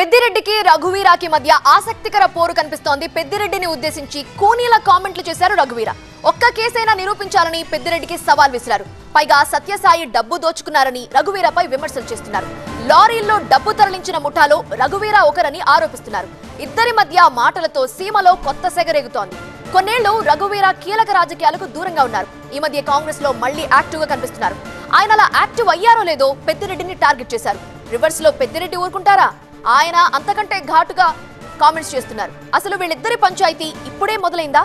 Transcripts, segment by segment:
పెద్దిరెడ్డికి రఘువీరాకి మధ్య ఆసక్తికర పోరు కనిపిస్తోంది. పెద్దిరెడ్డిని ఉద్దేశించి కూనీల కామెంట్లు చేశారు రఘువీర. ఒక్క కేసైనా నిరూపించాలని పెద్దిరెడ్డికి సవాల్ విసిరారు. పైగా సత్యసాయి డబ్బు దోచుకున్నారని రఘువీరపై విమర్శలు చేస్తున్నారు. లారీల్లో డబ్బు తరలించిన ముఠాలో రఘువీర ఒకరని ఆరోపిస్తున్నారు. ఇద్దరి మధ్య మాటలతో సీమలో కొత్త సెగరేగుతోంది. కొన్నేళ్లు రఘువీర కీలక రాజకీయాలకు దూరంగా ఉన్నారు. ఈ మధ్య కాంగ్రెస్ లో మళ్లీ యాక్టివ్ గా కనిపిస్తున్నారు. ఆయన అలా యాక్టివ్ అయ్యారో లేదో పెద్దిరెడ్డిని టార్గెట్ చేశారు. రివర్స్ లో పెద్దిరెడ్డి ఊరుకుంటారా? ఆయన అంతకంటే ఘాటుగా కామెంట్స్ చేస్తున్నారు. అసలు వీళ్ళిద్దరి పంచాయతీ ఇప్పుడే మొదలైందా?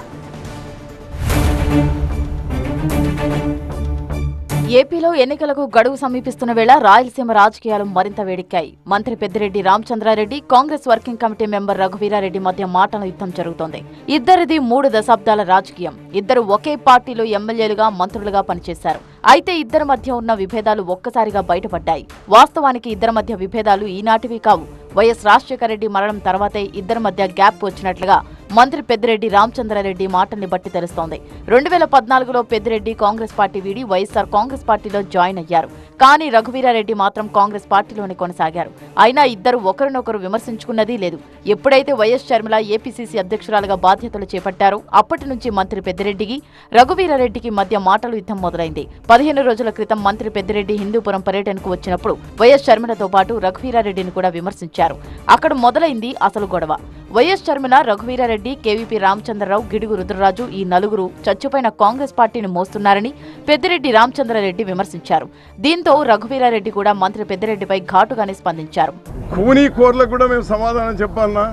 ఏపీలో ఎన్నికలకు గడువు సమీపిస్తున్న వేళ రాయలసీమ రాజకీయాలు మరింత వేడెక్కాయి. మంత్రి Peddireddy Ramachandra Reddy, Congress working committee member Raghuveera Reddy మధ్య మాటల యుద్ధం జరుగుతోంది. ఇద్దరిది 3 దశాబ్దాల రాజకీయం. ఇద్దరు ఒకే పార్టీలో ఎమ్మెల్యేలుగా, మంత్రులుగా పనిచేశారు. అయితే ఇద్దరి మధ్య ఉన్న విభేదాలు ఒక్కసారిగా బయటపడ్డాయి. వాస్తవానికి ఇద్దరి మధ్య విభేదాలు ఈనాటివి కావు. వైఎస్ రాజశేఖర రెడ్డి మరణం తర్వాతే ఇద్దరి మధ్య గ్యాప్ వచ్చినట్లుగా మంత్రి పెద్దిరెడ్డి రామచంద్రారెడ్డి మాటల్ని బట్టి తెలుస్తోంది. 2014లో పెద్దిరెడ్డి కాంగ్రెస్ పార్టీ వీడి వైఎస్ఆర్ కాంగ్రెస్ పార్టీలో జాయిన్ అయ్యారు. కానీ రఘువీరారెడ్డి మాత్రం కాంగ్రెస్ పార్టీలోనే కొనసాగారు. అయినా ఇద్దరు ఒకరినొకరు విమర్శించుకున్నదీ లేదు. ఎప్పుడైతే వైఎస్ షర్మిల ఏపీసీసీ అధ్యక్షురాలుగా బాధ్యతలు చేపట్టారో అప్పటి నుంచి మంత్రి పెద్దిరెడ్డికి రఘువీరారెడ్డికి మధ్య మాటలు యుద్ధం మొదలైంది. 15 రోజుల క్రితం మంత్రి పెద్దిరెడ్డి హిందూపురం పర్యటనకు వచ్చినప్పుడు వైఎస్ షర్మిలతో పాటు రఘువీరారెడ్డిని కూడా విమర్శించారు. అక్కడ మొదలైంది అసలు గొడవ. వైఎస్ షర్మిల, రఘువీరారెడ్డి, కేవీపీ రామచంద్రరావు, గిడుగు రుద్రరాజు ఈ నలుగురు చచ్చిపోయిన కాంగ్రెస్ పార్టీని మోస్తున్నారని పెద్దిరెడ్డి రామచంద్రారెడ్డి విమర్శించారు. దీంతో రఘువీరారెడ్డి కూడా మంత్రి పెద్దిరెడ్డిపై ఘాటుగానే స్పందించారు. కూనీ కోర్లకు కూడా మేము సమాధానం చెప్పాలన్నా?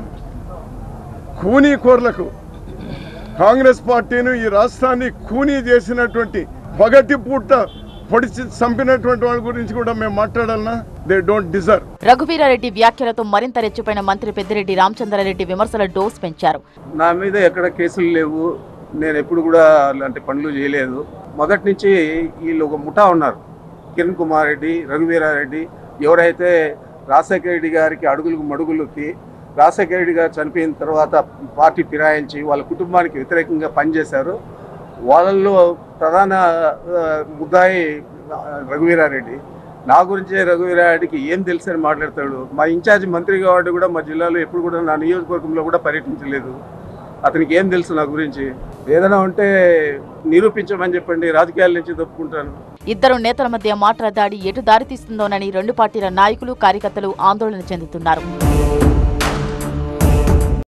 కూనీ కోర్లకు, కాంగ్రెస్ పార్టీని ఈ రాష్ట్రాన్ని కూనీ చేసినటువంటి పగటి పూట పొడిచి చంపినటువంటి వాళ్ళ గురించి కూడా మేము మాట్లాడాలన్నా? They don't deserve. రఘువీరారెడ్డి వ్యాఖ్యలతో మరింత రెచ్చిపోయిన మంత్రి పెద్దిరెడ్డి రామచంద్రారెడ్డి విమర్శల డోస్ పెంచారు. నా మీద ఎక్కడ కేసులు లేవు, నేను ఎప్పుడు కూడా అలాంటి పనులు చేయలేదు. మొదటి నుంచి వీళ్ళు ఒక ముఠా ఉన్నారు. కిరణ్ కుమార్ రెడ్డి, రఘువీరారెడ్డి, ఎవరైతే రాజశేఖర రెడ్డి గారికి అడుగులకు మడుగులకి రాజశేఖర రెడ్డి గారు చనిపోయిన తర్వాత పార్టీ ఫిరాయించి వాళ్ళ కుటుంబానికి వ్యతిరేకంగా పనిచేశారు. వాళ్ళల్లో ప్రధాన ముద్దాయి రఘువీరారెడ్డి. నా గురించే రఘువీరారెడ్డికి ఏం తెలుసు అని మాట్లాడతాడు. మా ఇన్ఛార్జ్ మంత్రి కాబట్టి కూడా మా జిల్లాలో ఎప్పుడు కూడా నా నియోజకవర్గంలో కూడా పర్యటించలేదు. అతనికి ఏం తెలుసు నా గురించి? ఏదైనా ఉంటే నిరూపించమని చెప్పండి, రాజకీయాల నుంచి తప్పుకుంటాను. ఇద్దరు నేతల మధ్య మాటల దాడి ఎటు దారితీస్తుందోనని 2 పార్టీల నాయకులు, కార్యకర్తలు ఆందోళన చెందుతున్నారు.